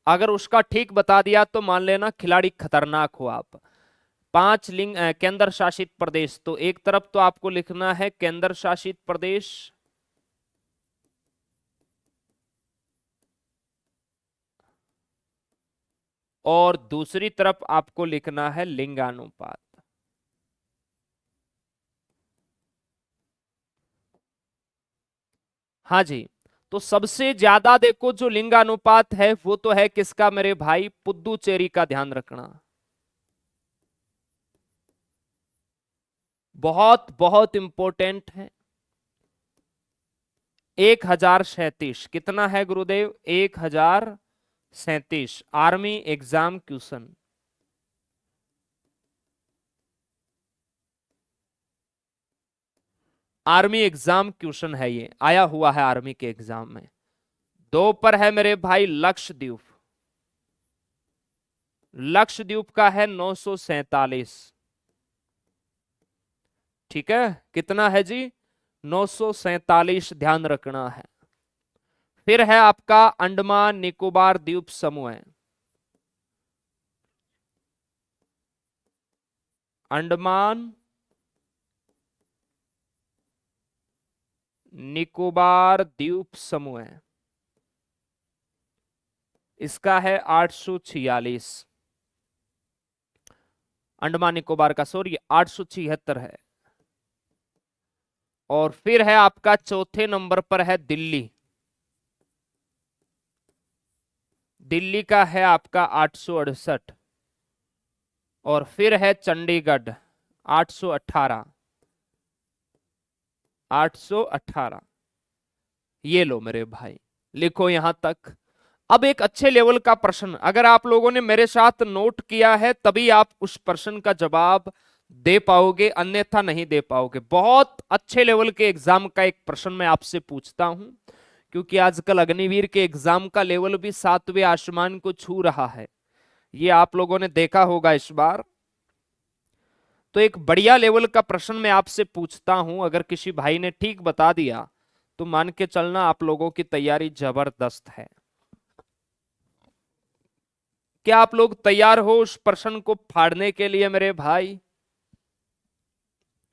अगर उसका ठीक बता दिया तो मान लेना खिलाड़ी खतरनाक हो आप। 5 केंद्र शासित प्रदेश, तो एक तरफ तो आपको लिखना है केंद्र शासित प्रदेश, और दूसरी तरफ आपको लिखना है लिंगानुपात। हाँ जी, तो सबसे ज्यादा देखो जो लिंगानुपात है वो तो है किसका मेरे भाई? पुद्दुचेरी का, ध्यान रखना। बहुत बहुत इंपॉर्टेंट है। 1037, कितना है गुरुदेव? 1037। Army exam question, army exam question है, ये आया हुआ है आर्मी के एग्जाम में। 2 पर है मेरे भाई लक्षद्वीप। लक्षद्वीप का है 947। ठीक है, कितना है जी? 947, ध्यान रखना है। फिर है आपका अंडमान निकोबार द्वीप समूह, अंडमान निकोबार द्वीप समूह, इसका है 846। अंडमान निकोबार का, सॉरी 876 है। और फिर है आपका चौथे नंबर पर है दिल्ली। दिल्ली का है आपका 868। और फिर है चंडीगढ़ 818। 818। ये लो मेरे भाई, लिखो यहां तक। अब एक अच्छे लेवल का प्रश्न, अगर आप लोगों ने मेरे साथ नोट किया है तभी आप उस प्रश्न का जवाब दे पाओगे, अन्यथा नहीं दे पाओगे। बहुत अच्छे लेवल के एग्जाम का एक प्रश्न मैं आपसे पूछता हूं, क्योंकि आजकल अग्निवीर के एग्जाम का लेवल भी 7वें आसमान को छू रहा है, ये आप लोगों ने देखा होगा इस बार। तो एक बढ़िया लेवल का प्रश्न मैं आपसे पूछता हूं, अगर किसी भाई ने ठीक बता दिया तो मान के चलना आप लोगों की तैयारी जबरदस्त है। क्या आप लोग तैयार हो उस प्रश्न को फाड़ने के लिए मेरे भाई?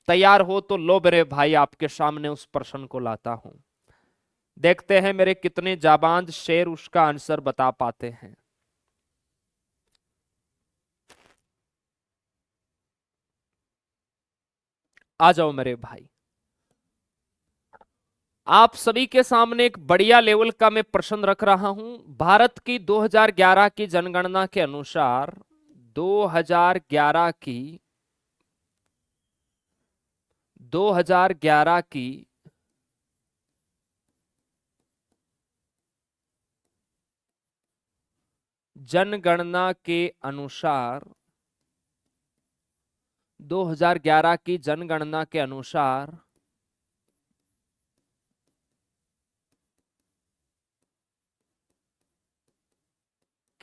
तैयार हो तो लो मेरे भाई, आपके सामने उस प्रश्न को लाता हूं। देखते हैं मेरे कितने जाबांज शेर उसका आंसर बता पाते हैं। आ जाओ मेरे भाई, आप सभी के सामने एक बढ़िया लेवल का मैं प्रश्न रख रहा हूं। भारत की 2011 की जनगणना के अनुसार 2011 की 2011 की जनगणना के अनुसार 2011 की जनगणना के अनुसार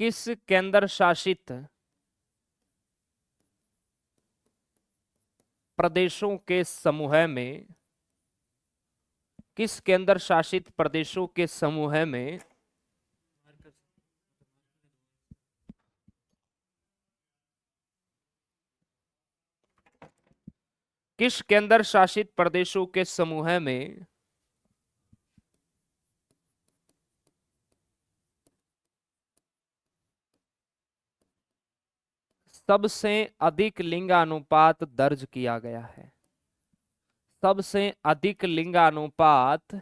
किस केंद्र शासित प्रदेशों के समूह में, किस केंद्र शासित प्रदेशों के समूह में किस केंद्र शासित प्रदेशों के समूह में सबसे अधिक लिंगानुपात दर्ज किया गया है? सबसे अधिक लिंगानुपात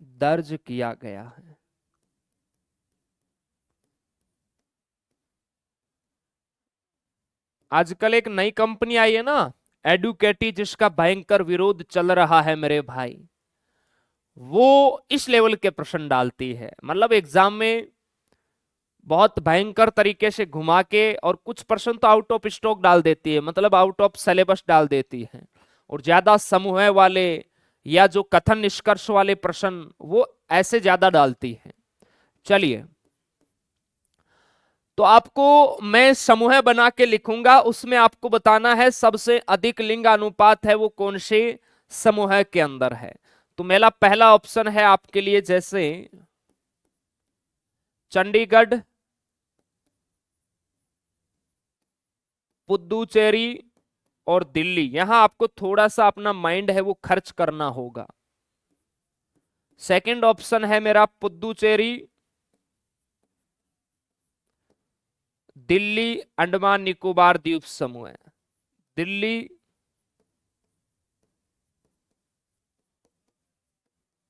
दर्ज किया गया है। आजकल एक नई कंपनी आई है ना, एडुकेटी, जिसका भयंकर विरोध चल रहा है मेरे भाई, वो इस लेवल के प्रश्न डालती है। मतलब एग्जाम में बहुत भयंकर तरीके से घुमा के, और कुछ प्रश्न तो आउट ऑफ स्टॉक डाल देती है, मतलब आउट ऑफ सिलेबस डाल देती है। और ज्यादा समूह वाले या जो कथन निष्कर्ष वाले प्रश्न वो ऐसे ज्यादा डालती है। चलिए, तो आपको मैं समूह बना के लिखूंगा, उसमें आपको बताना है सबसे अधिक लिंग अनुपात है वो कौन से समूह के अंदर है। तो मेरा पहला ऑप्शन है आपके लिए, जैसे चंडीगढ़, पुदुचेरी और दिल्ली। यहां आपको थोड़ा सा अपना माइंड है वो खर्च करना होगा। सेकंड ऑप्शन है मेरा पुदुचेरी, दिल्ली, अंडमान निकोबार द्वीप समूह। दिल्ली,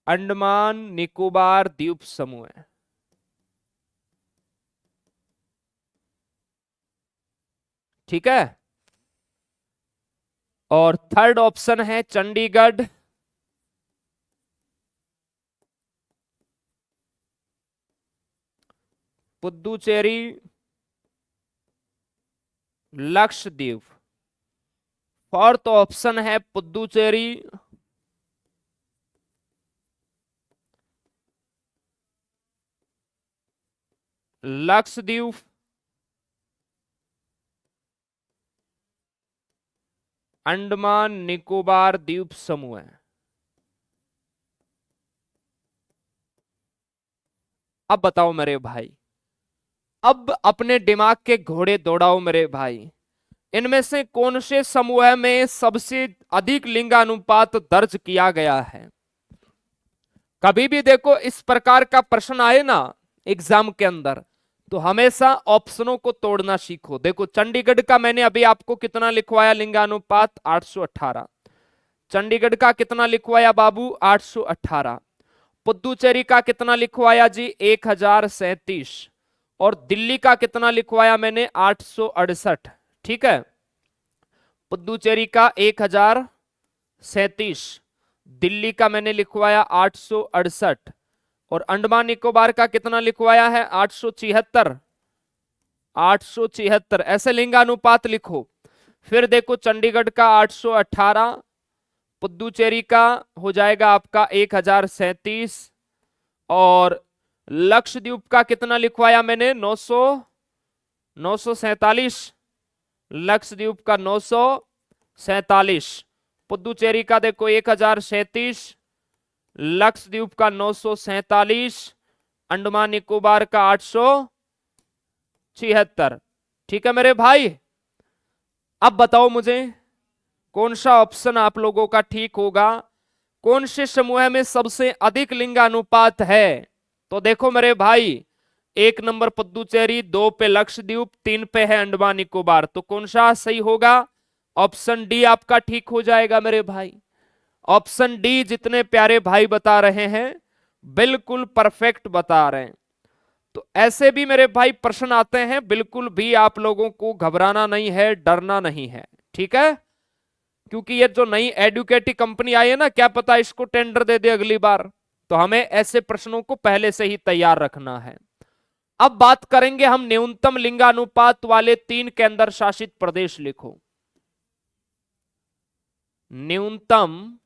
अंडमान निकोबार द्वीप समूह। ठीक है। और थर्ड ऑप्शन है चंडीगढ़, पुदुचेरी, लक्षद्वीप। फोर्थ ऑप्शन है पुदुचेरी, लक्षद्वीप, अंडमान निकोबार द्वीप समूह। अब बताओ मेरे भाई, अब अपने दिमाग के घोड़े दौड़ाओ मेरे भाई, इनमें से कौन से समूह में सबसे अधिक लिंगानुपात दर्ज किया गया है? कभी भी देखो इस प्रकार का प्रश्न आए ना एग्जाम के अंदर, तो हमेशा ऑप्शनों को तोड़ना सीखो। देखो चंडीगढ़ का मैंने अभी आपको कितना लिखवाया लिंगानुपात, 818। चंडीगढ़ का कितना लिखवाया बाबू? 818। पुदुचेरी का कितना लिखवाया जी? 1037। और दिल्ली का कितना लिखवाया मैंने? 868। ठीक है, पुदुचेरी का 1037, दिल्ली का मैंने लिखवाया 868, और अंडमान निकोबार का कितना लिखवाया है? 876। 876 ऐसे लिंगानुपात लिखो। फिर देखो चंडीगढ़ का 818, पुदुचेरी का हो जाएगा आपका 1037, और लक्षद्वीप का कितना लिखवाया मैंने? 947। लक्षद्वीप का 947, पुदुचेरी का देखो 1037, लक्षद्वीप का 947, अंडमान निकोबार का 876। ठीक है मेरे भाई, अब बताओ मुझे कौन सा ऑप्शन आप लोगों का ठीक होगा, कौन से समूह में सबसे अधिक लिंगानुपात है? तो देखो मेरे भाई, 1 नंबर पुदुचेरी, 2 पे लक्षद्वीप, 3 पे है अंडमान निकोबार, तो कौन सा सही होगा? ऑप्शन डी आपका ठीक हो जाएगा मेरे भाई। ऑप्शन डी जितने प्यारे भाई बता रहे हैं बिल्कुल परफेक्ट बता रहे हैं। तो ऐसे भी मेरे भाई प्रश्न आते हैं, बिल्कुल भी आप लोगों को घबराना नहीं है, डरना नहीं है, ठीक है? क्योंकि ये जो नई एडुकेटिव कंपनी आई है ना, क्या पता इसको टेंडर दे दे अगली बार, तो हमें ऐसे प्रश्नों को पहले से ही तैयार रखना है। अब बात करेंगे हम न्यूनतम लिंगानुपात वाले 3 केंद्र शासित प्रदेश। लिखो न्यूनतम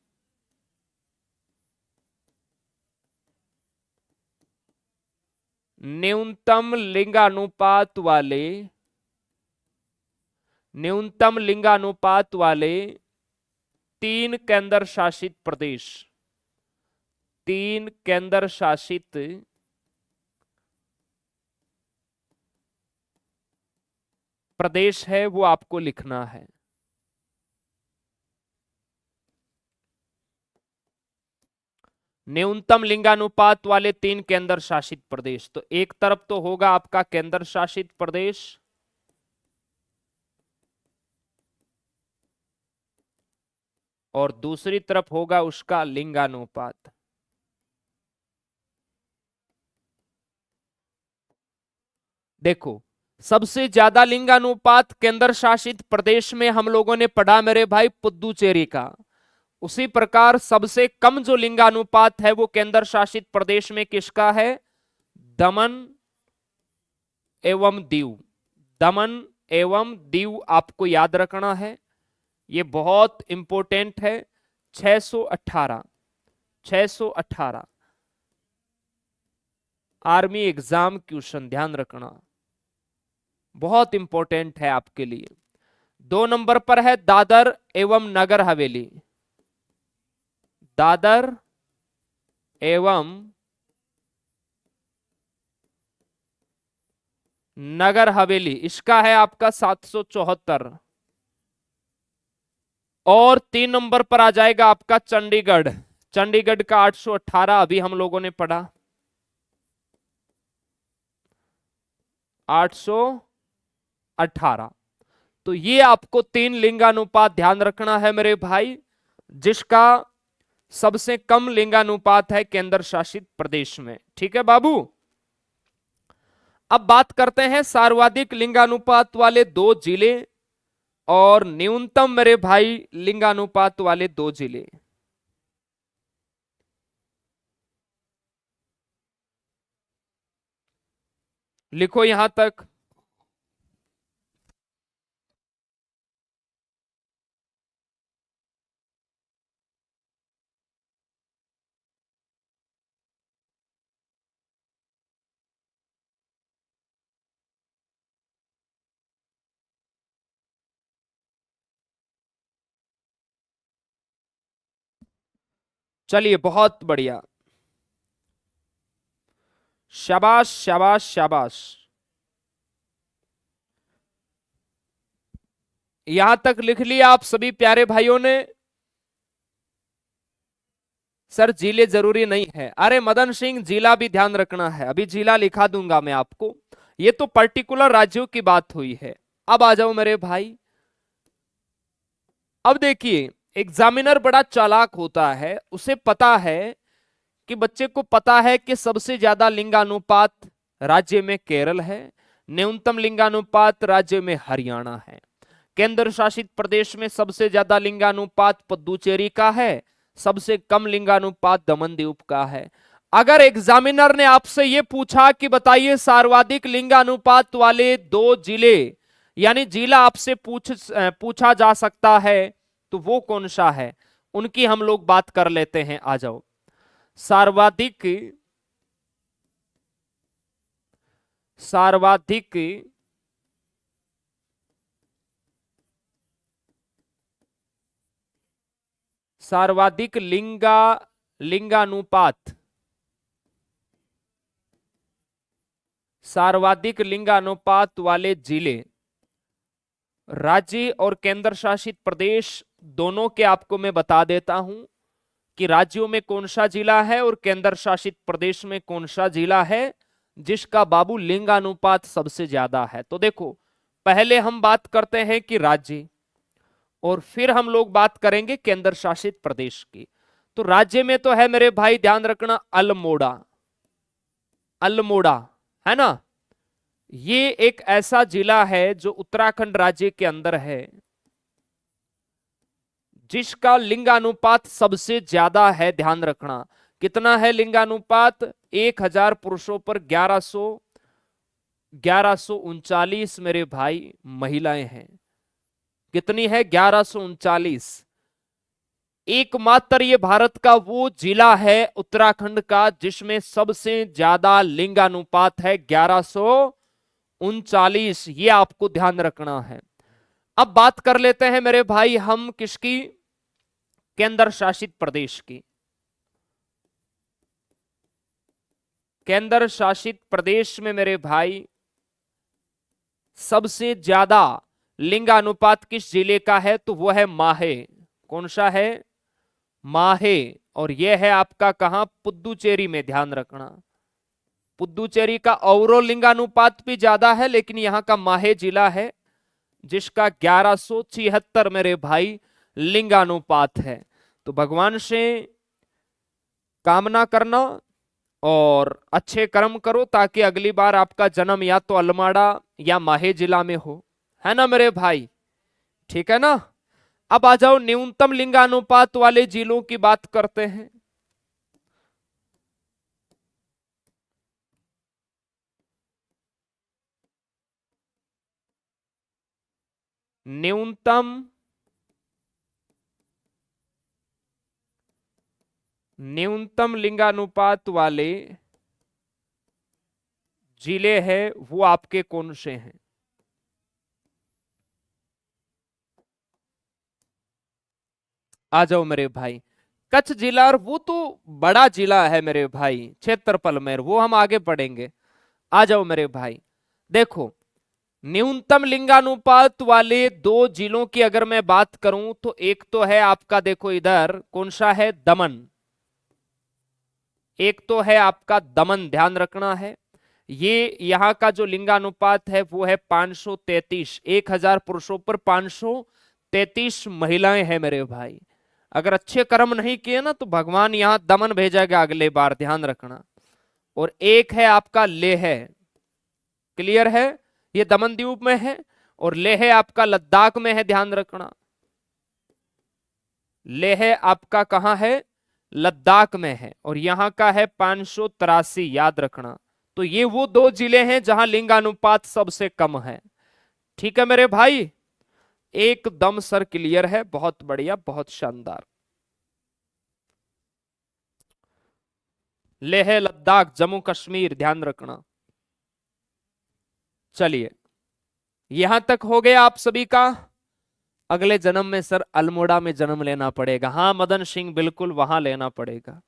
लिंगानुपात वाले, न्यूनतम लिंगानुपात वाले 3 केंद्र शासित प्रदेश। 3 केंद्र शासित प्रदेश है वो आपको लिखना है। न्यूनतम लिंगानुपात वाले 3 केंद्र शासित प्रदेश, तो एक तरफ तो होगा आपका केंद्र शासित प्रदेश, और दूसरी तरफ होगा उसका लिंगानुपात। देखो सबसे ज्यादा लिंगानुपात केंद्र शासित प्रदेश में हम लोगों ने पढ़ा मेरे भाई पुदुचेरी का, उसी प्रकार सबसे कम जो लिंगानुपात है वो केंद्र शासित प्रदेश में किसका है? दमन एवं दीव। दमन एवं दीव आपको याद रखना है, ये बहुत इंपॉर्टेंट है। 618, 618 आर्मी एग्जाम क्वेश्चन, ध्यान रखना, बहुत इंपॉर्टेंट है आपके लिए। 2 नंबर पर है दादर एवं नगर हवेली। दादर एवं नगर हवेली, इसका है आपका 774। और 3 नंबर पर आ जाएगा आपका चंडीगढ़। चंडीगढ़ का 818 अभी हम लोगों ने पढ़ा, 818। तो ये आपको 3 लिंगानुपात ध्यान रखना है मेरे भाई, जिसका सबसे कम लिंगानुपात है केंद्र शासित प्रदेश में। ठीक है बाबू, अब बात करते हैं सर्वाधिक लिंगानुपात वाले 2 जिले और न्यूनतम मेरे भाई लिंगानुपात वाले 2 जिले। लिखो यहां तक। चलिए बहुत बढ़िया, शाबाश शाबाश शाबाश। यहां तक लिख लिया आप सभी प्यारे भाइयों ने? सर जिले जरूरी नहीं है, अरे मदन सिंह जिला भी ध्यान रखना है, अभी जिला लिखा दूंगा मैं आपको, ये तो पर्टिकुलर राज्यों की बात हुई है। अब आ जाओ मेरे भाई, अब देखिए एग्जामिनर बड़ा चालाक होता है, उसे पता है कि बच्चे को पता है कि सबसे ज्यादा लिंगानुपात राज्य में केरल है, न्यूनतम लिंगानुपात राज्य में हरियाणा है, केंद्र शासित प्रदेश में सबसे ज्यादा लिंगानुपात पुदुचेरी का है, सबसे कम लिंगानुपात दमन दीव का है। अगर एग्जामिनर ने आपसे यह पूछा कि बताइए सर्वाधिक लिंगानुपात वाले दो जिले, यानी जिला आपसे पूछा जा सकता है, तो वो कौन सा है, उनकी हम लोग बात कर लेते हैं। आ जाओ। सर्वाधिक सर्वाधिक सर्वाधिक लिंगानुपात सर्वाधिक लिंगानुपात वाले जिले, राज्य और केंद्र शासित प्रदेश दोनों के आपको मैं बता देता हूं कि राज्यों में कौन सा जिला है और केंद्र शासित प्रदेश में कौन सा जिला है जिसका बाबू लिंगानुपात सबसे ज्यादा है। तो देखो, पहले हम बात करते हैं कि राज्य, और फिर हम लोग बात करेंगे केंद्र शासित प्रदेश की। तो राज्य में तो है मेरे भाई, ध्यान रखना, अल्मोड़ा। अल्मोड़ा है ना, ये एक ऐसा जिला है जो उत्तराखंड राज्य के अंदर है, जिसका लिंगानुपात सबसे ज्यादा है। ध्यान रखना, कितना है लिंगानुपात? 1000 पुरुषों पर 1139 मेरे भाई महिलाएं हैं। कितनी है? 1139। एकमात्र ये भारत का वो जिला है उत्तराखंड का जिसमें सबसे ज्यादा लिंगानुपात है, 1139। ये आपको ध्यान रखना है। अब बात कर लेते हैं मेरे भाई हम किसकी? केंद्र शासित प्रदेश की। केंद्र शासित प्रदेश में मेरे भाई सबसे ज्यादा लिंगानुपात किस जिले का है? तो वो है माहे। कौन सा है? माहे। और यह है आपका कहां? पुदुचेरी में। ध्यान रखना, पुदुचेरी का ओवरऑल लिंगानुपात भी ज्यादा है, लेकिन यहां का माहे जिला है जिसका 1176 मेरे भाई लिंगानुपात है। तो भगवान से कामना करना और अच्छे कर्म करो ताकि अगली बार आपका जन्म या तो अल्मोड़ा या माहे जिला में हो, है ना मेरे भाई? ठीक है ना। अब आ जाओ, न्यूनतम लिंगानुपात वाले जिलों की बात करते हैं। न्यूनतम लिंगानुपात वाले जिले हैं वो आपके कौन से हैं? आ जाओ मेरे भाई। कच्छ जिला, और वो तो बड़ा जिला है मेरे भाई, क्षेत्रफल में, वो हम आगे पढ़ेंगे। आ जाओ मेरे भाई। देखो, न्यूनतम लिंगानुपात वाले दो जिलों की अगर मैं बात करूं तो एक तो है आपका, देखो इधर कौन सा है? दमन। एक तो है आपका दमन, ध्यान रखना है। ये यहां का जो लिंगानुपात है वो है 533। 1000 पुरुषों पर 533 महिलाएं हैं मेरे भाई। अगर अच्छे कर्म नहीं किए ना तो भगवान यहां दमन भेजेगा अगले बार, ध्यान रखना। और एक है आपका लेह। क्लियर है? ये दमन द्वीप में है, और लेह आपका लद्दाख में है, ध्यान रखना। लेह आपका कहां है? लद्दाख में है, और यहां का है 583, याद रखना। तो ये वो दो जिले हैं जहां लिंगानुपात सबसे कम है। ठीक है मेरे भाई, एकदम सर क्लियर है, बहुत बढ़िया, बहुत शानदार। लेह लद्दाख जम्मू कश्मीर, ध्यान रखना। चलिए, यहां तक हो गया आप सभी का। अगले जन्म में सर अल्मोड़ा में जन्म लेना पड़ेगा। हाँ मदन सिंह, बिल्कुल वहां लेना पड़ेगा।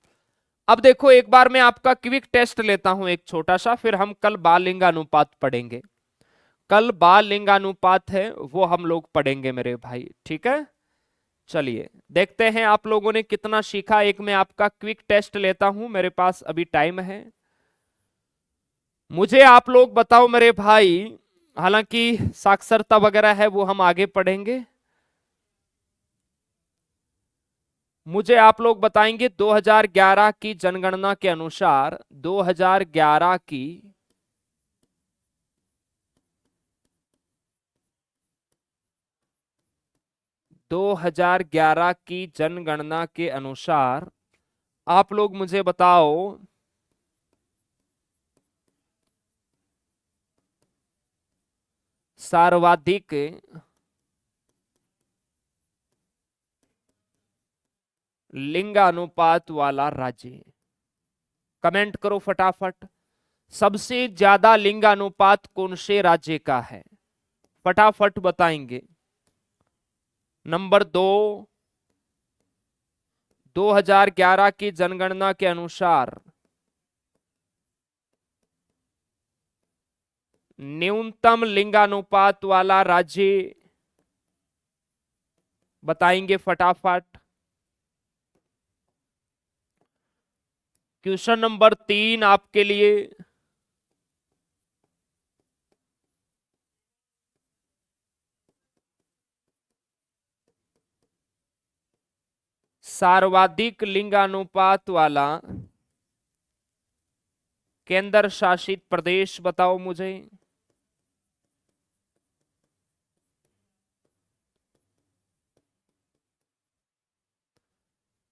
अब देखो, एक बार मैं आपका क्विक टेस्ट लेता हूं एक छोटा सा, फिर हम कल बाल लिंगानुपात पढ़ेंगे। कल बाल लिंगानुपात है वो हम लोग पढ़ेंगे मेरे भाई, ठीक है। चलिए देखते हैं आप लोगों ने कितना सीखा। एक मैं आपका क्विक टेस्ट लेता हूं, मेरे पास अभी टाइम है। मुझे आप लोग बताओ मेरे भाई, हालांकि साक्षरता वगैरह है वो हम आगे पढ़ेंगे। मुझे आप लोग बताएंगे 2011 की जनगणना के अनुसार 2011 की 2011 की जनगणना के अनुसार आप लोग मुझे बताओ सर्वाधिक लिंगानुपात वाला राज्य। कमेंट करो फटाफट। सबसे ज्यादा लिंगानुपात कौन से राज्य का है? फटाफट बताएंगे। नंबर 2, 2011 की जनगणना के अनुसार न्यूनतम लिंगानुपात वाला राज्य बताएंगे फटाफट। क्वेश्चन नंबर 3 आपके लिए। सर्वाधिक लिंगानुपात वाला केंद्र शासित प्रदेश बताओ मुझे।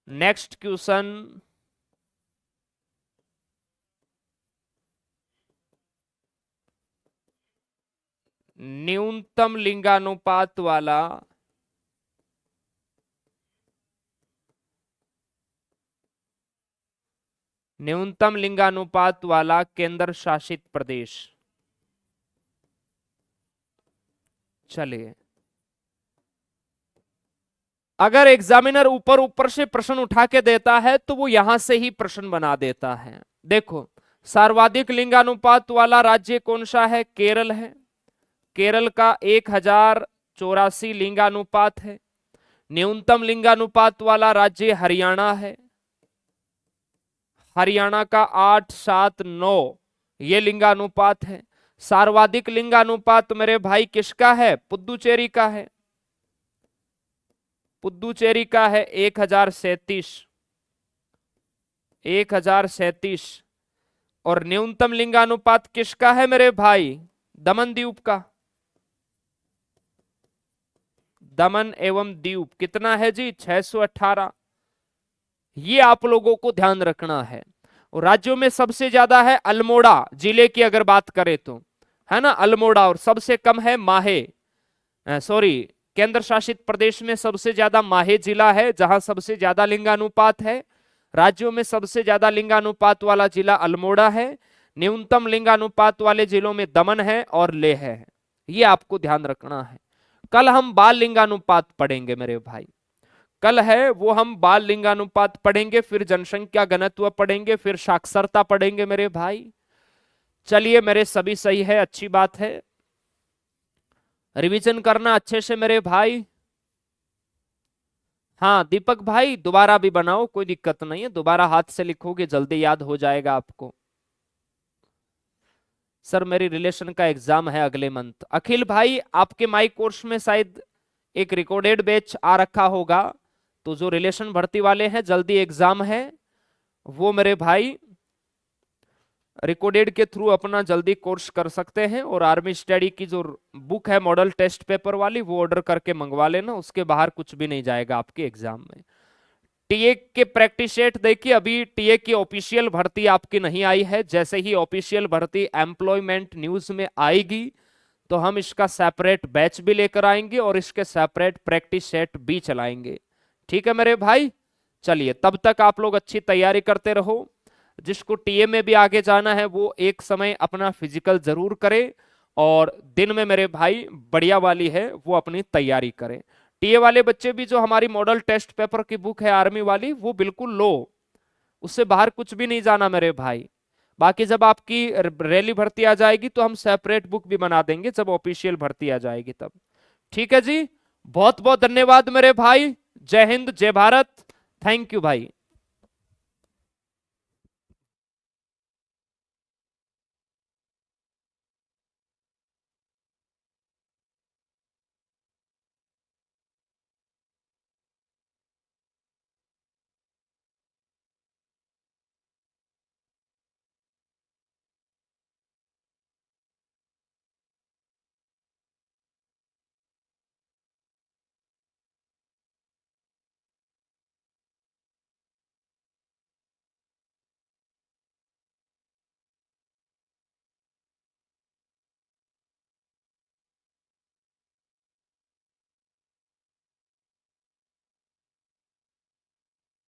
नेक्स्ट क्वेश्चन, न्यूनतम लिंगानुपात वाला केंद्र शासित प्रदेश। चलिए, अगर एग्जामिनर ऊपर ऊपर से प्रश्न उठा के देता है तो वो यहां से ही प्रश्न बना देता है। देखो, सर्वाधिक लिंगानुपात वाला राज्य कौन सा है? केरल है। केरल का 1084 लिंगानुपात है। न्यूनतम लिंगानुपात वाला राज्य हरियाणा है। हरियाणा का 879 ये लिंगानुपात है। सर्वाधिक लिंगानुपात मेरे भाई किसका है? पुदुचेरी का है। पुदुचेरी का है 1037। और न्यूनतम लिंगानुपात किसका है मेरे भाई? दमन द्वीप का। दमन एवं द्वीप कितना है जी? 618। ये आप लोगों को ध्यान रखना है। और राज्यों में सबसे ज्यादा है अल्मोड़ा जिले की अगर बात करें तो, है ना, अल्मोड़ा। और सबसे कम है माहे, सॉरी, केंद्र शासित प्रदेश में सबसे ज्यादा माहे जिला है जहां सबसे ज्यादा लिंगानुपात है। राज्यों में सबसे ज्यादा लिंगानुपात वाला जिला अल्मोड़ा है। न्यूनतम लिंगानुपात वाले जिलों में दमन है और लेह है। ये आपको ध्यान रखना है। कल हम बाल लिंगानुपात पढ़ेंगे मेरे भाई। कल है वो हम बाल लिंगानुपात पढ़ेंगे, फिर जनसंख्या घनत्व पढ़ेंगे, फिर साक्षरता पढ़ेंगे मेरे भाई। चलिए, मेरे सभी सही है, अच्छी बात है। रिवीजन करना अच्छे से मेरे भाई। हाँ दीपक भाई, दोबारा भी बनाओ, कोई दिक्कत नहीं है। दोबारा हाथ से लिखोगे जल्दी याद हो जाएगा आपको। सर मेरी रिलेशन का एग्जाम है अगले मंथ। अखिल भाई, आपके माई कोर्स में शायद एक रिकॉर्डेड बैच आ रखा होगा, तो जो रिलेशन भर्ती वाले हैं जल्दी एग्जाम है, वो मेरे भाई रिकॉर्डेड के थ्रू अपना जल्दी कोर्स कर सकते हैं। और आर्मी स्टडी की जो बुक है मॉडल टेस्ट पेपर वाली, वो ऑर्डर करके मंगवा लेना। उसके बाहर कुछ भी नहीं जाएगा आपके एग्जाम में। टीए के प्रैक्टिस सेट देखिए, अभी टीए की ऑफिशियल भर्ती आपकी नहीं आई है। जैसे ही ऑफिशियल भर्ती एम्प्लॉयमेंट न्यूज में आएगी तो हम इसका सेपरेट बैच भी लेकर आएंगे और इसके सेपरेट प्रैक्टिस सेट भी चलाएंगे। ठीक है मेरे भाई। चलिए, तब तक आप लोग अच्छी तैयारी करते रहो। जिसको टीए में भी आगे जाना है वो एक समय अपना फिजिकल जरूर करे, और दिन में मेरे भाई बढ़िया वाली है वो अपनी तैयारी करें। टीए वाले बच्चे भी जो हमारी मॉडल टेस्ट पेपर की बुक है आर्मी वाली, वो बिल्कुल लो, उससे बाहर कुछ भी नहीं जाना मेरे भाई। बाकी जब आपकी रैली भर्ती आ जाएगी तो हम सेपरेट बुक भी बना देंगे, जब ऑफिशियल भर्ती आ जाएगी तब। ठीक है जी, बहुत बहुत धन्यवाद मेरे भाई। जय हिंद, जय भारत। थैंक यू भाई।